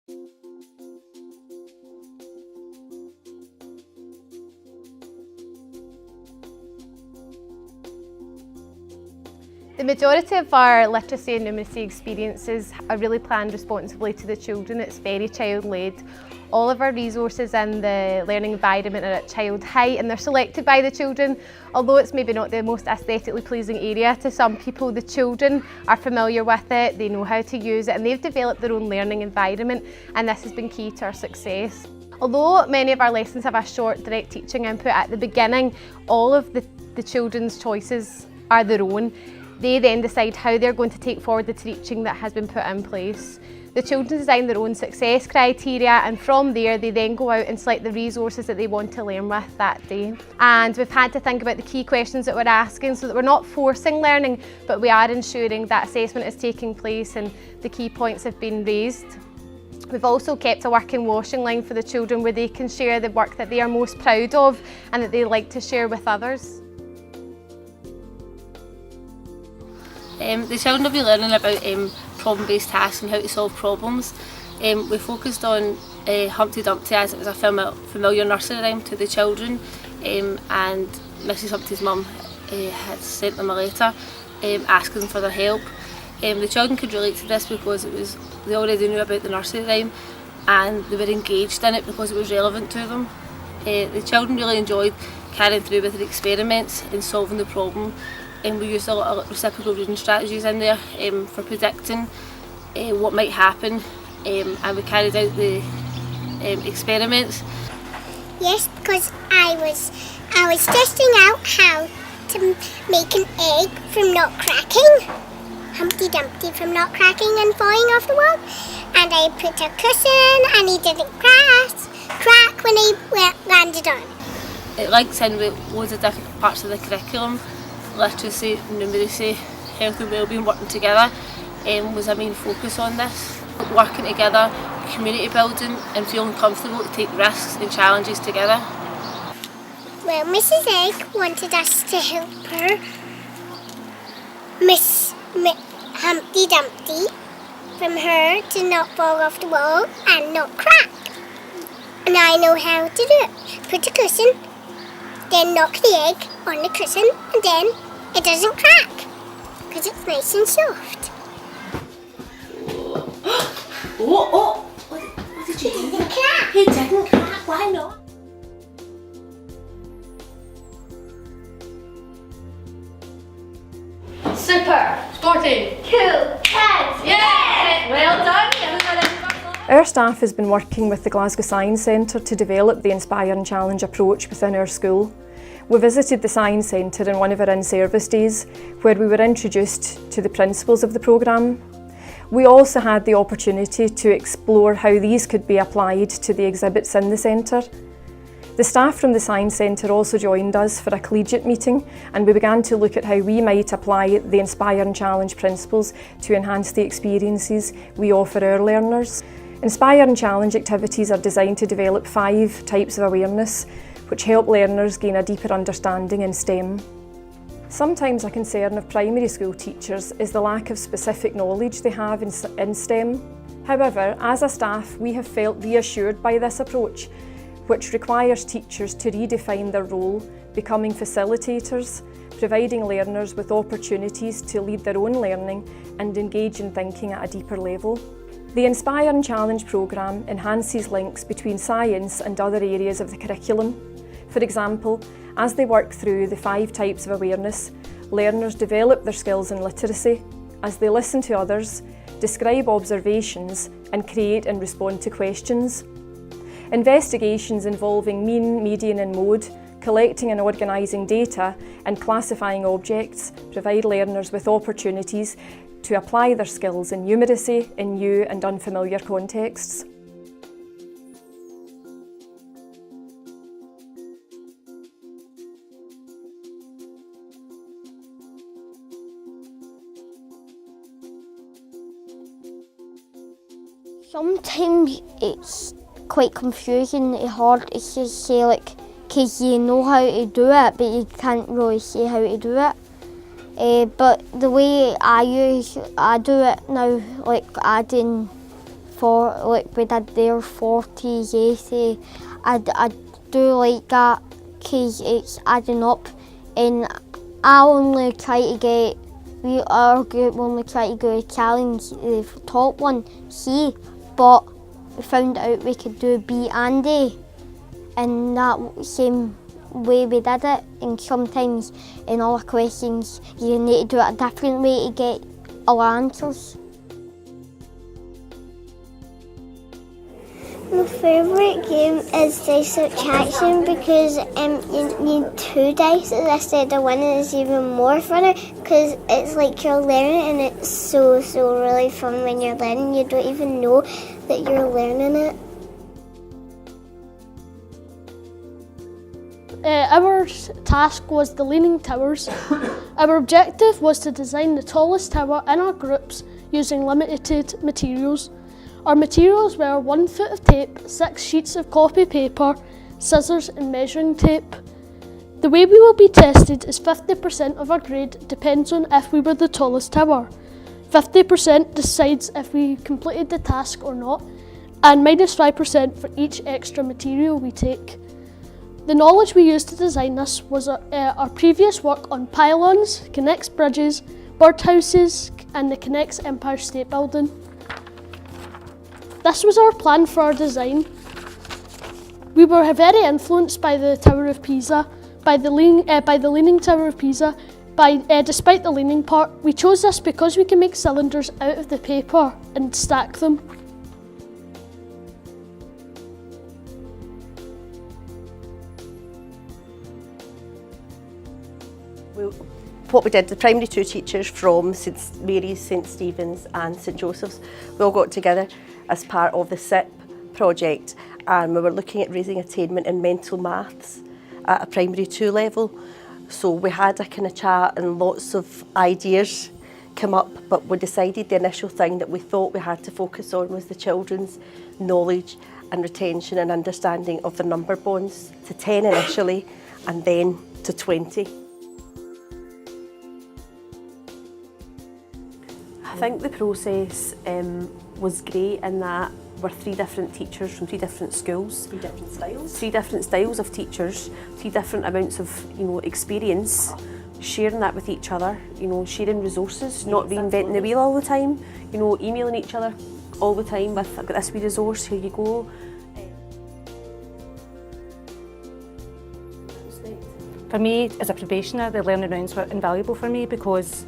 The majority of our literacy and numeracy experiences are really planned responsibly to the children. It's very child-led. All of our resources in the learning environment are at child height and they're selected by the children. Although it's maybe not the most aesthetically pleasing area to some people, the children are familiar with it, they know how to use it, and they've developed their own learning environment, and this has been key to our success. Although many of our lessons have a short direct teaching input at the beginning, all of the children's choices are their own. They then decide how they're going to take forward the teaching that has been put in place. The children design their own success criteria, and from there they then go out and select the resources that they want to learn with that day. And we've had to think about the key questions that we're asking so that we're not forcing learning, but we are ensuring that assessment is taking place and the key points have been raised. We've also kept a working washing line for the children where they can share the work that they are most proud of and that they like to share with others. The children will be learning about problem-based tasks and how to solve problems. We focused on Humpty Dumpty as it was a familiar nursery rhyme to the children, and Mrs Humpty's mum had sent them a letter asking for their help. The children could relate to this because they already knew about the nursery rhyme and they were engaged in it because it was relevant to them. The children really enjoyed carrying through with their experiments and solving the problem. We used a lot of reciprocal reading strategies in there for predicting what might happen, and we carried out the experiments. Yes, because I was testing out how to make an egg from not cracking, Humpty Dumpty from not cracking and falling off the wall, and I put a cushion and he didn't crack when he landed on. It links in with loads of different parts of the curriculum. Literacy, numeracy, health and wellbeing working together was a main focus on this. Working together, community building and feeling comfortable to take risks and challenges together. Well, Mrs Egg wanted us to help her Miss Humpty Dumpty from her to not fall off the wall and not crack. And I know how to do it. Put a cushion, then knock the egg on the cushion and then it doesn't crack because it's nice and soft. What did you do? It didn't crack. It didn't crack, why not? Super! Sporting! Cool! Heads! Yeah! Well done! Our staff has been working with the Glasgow Science Centre to develop the Inspire and Challenge approach within our school. We visited the Science Centre in one of our in-service days where we were introduced to the principles of the programme. We also had the opportunity to explore how these could be applied to the exhibits in the centre. The staff from the Science Centre also joined us for a collegiate meeting and we began to look at how we might apply the Inspire and Challenge principles to enhance the experiences we offer our learners. Inspire and Challenge activities are designed to develop 5 types of awareness which help learners gain a deeper understanding in STEM. Sometimes a concern of primary school teachers is the lack of specific knowledge they have in STEM. However, as a staff, we have felt reassured by this approach, which requires teachers to redefine their role, becoming facilitators, providing learners with opportunities to lead their own learning and engage in thinking at a deeper level. The Inspire and Challenge programme enhances links between science and other areas of the curriculum. For example, as they work through the 5 types of awareness, learners develop their skills in literacy as they listen to others, describe observations and create and respond to questions. Investigations involving mean, median and mode, collecting and organising data and classifying objects provide learners with opportunities to apply their skills in numeracy in new and unfamiliar contexts. Sometimes it's quite confusing and hard to say, like, because you know how to do it, but you can't really say how to do it. But the way I do it now, like adding for, like we did there, 40, 80. I do like that because it's adding up, and I only try to get, our group only try to go challenge the top one, C, but we found out we could do B and A, and that same way we did it, and sometimes in all the questions you need to do it a different way to get all answers. My favourite game is dice subtraction because you need 2 dice instead of one, and it's even more funner because it's like you're learning, and it's so really fun when you're learning. You don't even know that you're learning it. Our task was the Leaning Towers. Our objective was to design the tallest tower in our groups using limited materials. Our materials were 1 foot of tape, 6 sheets of copy paper, scissors and measuring tape. The way we will be tested is 50% of our grade depends on if we were the tallest tower. 50% decides if we completed the task or not, and -5% for each extra material we take. The knowledge we used to design this was our previous work on pylons, Connects bridges, birdhouses and the Connects Empire State Building. This was our plan for our design. We were very influenced by the Tower of Pisa, by the Leaning Tower of Pisa. Despite the leaning part, we chose this because we can make cylinders out of the paper and stack them. What we did, the primary 2 teachers from St Mary's, St Stephen's and St Joseph's, we all got together as part of the SIP project, and we were looking at raising attainment in mental maths at a primary 2 level. So we had a kind of chat and lots of ideas come up, but we decided the initial thing that we thought we had to focus on was the children's knowledge and retention and understanding of the number bonds, to 10 initially and then to 20. I think the process was great in that we're 3 different teachers from 3 different schools. 3 different styles? 3 different styles of teachers, 3 different amounts of experience, sharing that with each other, sharing resources, not reinventing the wheel all the time, emailing each other all the time with, I've got this wee resource, here you go. For me, as a probationer, the learning rounds were invaluable for me because,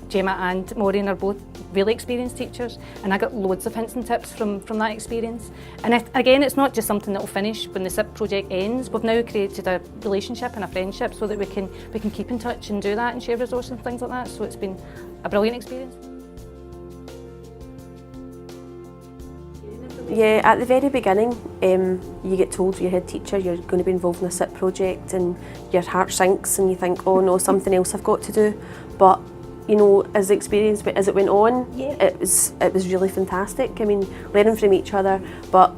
Gemma and Maureen are both really experienced teachers, and I got loads of hints and tips from that experience. And again, it's not just something that will finish when the SIP project ends. We've now created a relationship and a friendship so that we can keep in touch and do that and share resources and things like that. So it's been a brilliant experience. Yeah, at the very beginning, you get told you're head teacher, you're going to be involved in a SIP project, and your heart sinks and you think, oh no, something else I've got to do. But as the experience, as it went on, it was really fantastic. I mean, learning from each other, but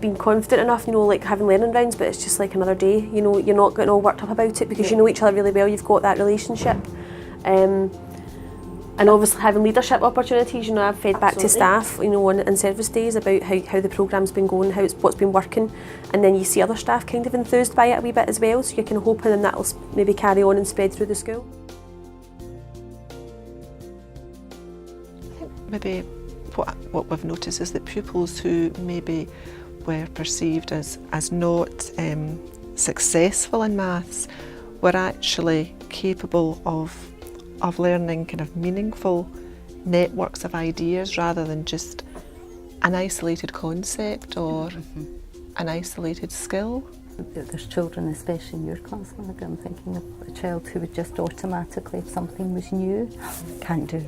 being confident enough, like having learning rounds, but it's just like another day. You're not getting all worked up about it because you know each other really well. You've got that relationship, and obviously having leadership opportunities. I've fed back to staff, on service days about how the programme's been going, what's been working, and then you see other staff kind of enthused by it a wee bit as well. So you're kind of hoping that that'll maybe carry on and spread through the school. Maybe what we've noticed is that pupils who maybe were perceived as not successful in maths were actually capable of learning kind of meaningful networks of ideas rather than just an isolated concept or an isolated skill. There's children, especially in your class, Monica, I'm thinking of a child who would just automatically, if something was new, can't do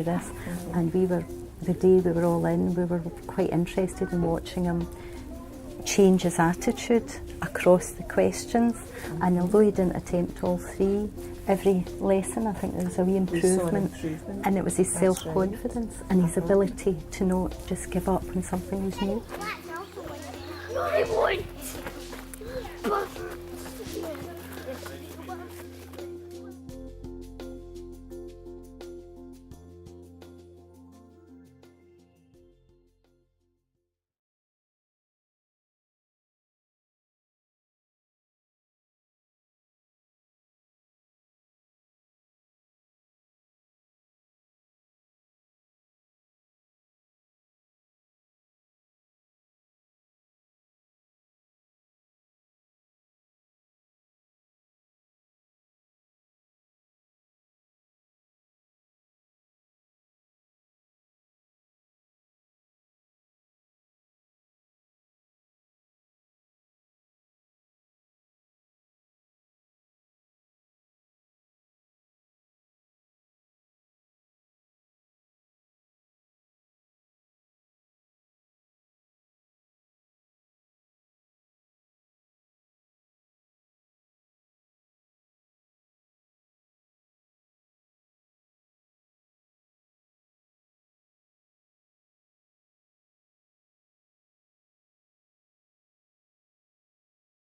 this. And the day we were all in, we were quite interested in watching him change his attitude across the questions. And although he didn't attempt all 3, every lesson I think there was a wee improvement. And it was his self-confidence and his ability to not just give up when something was new.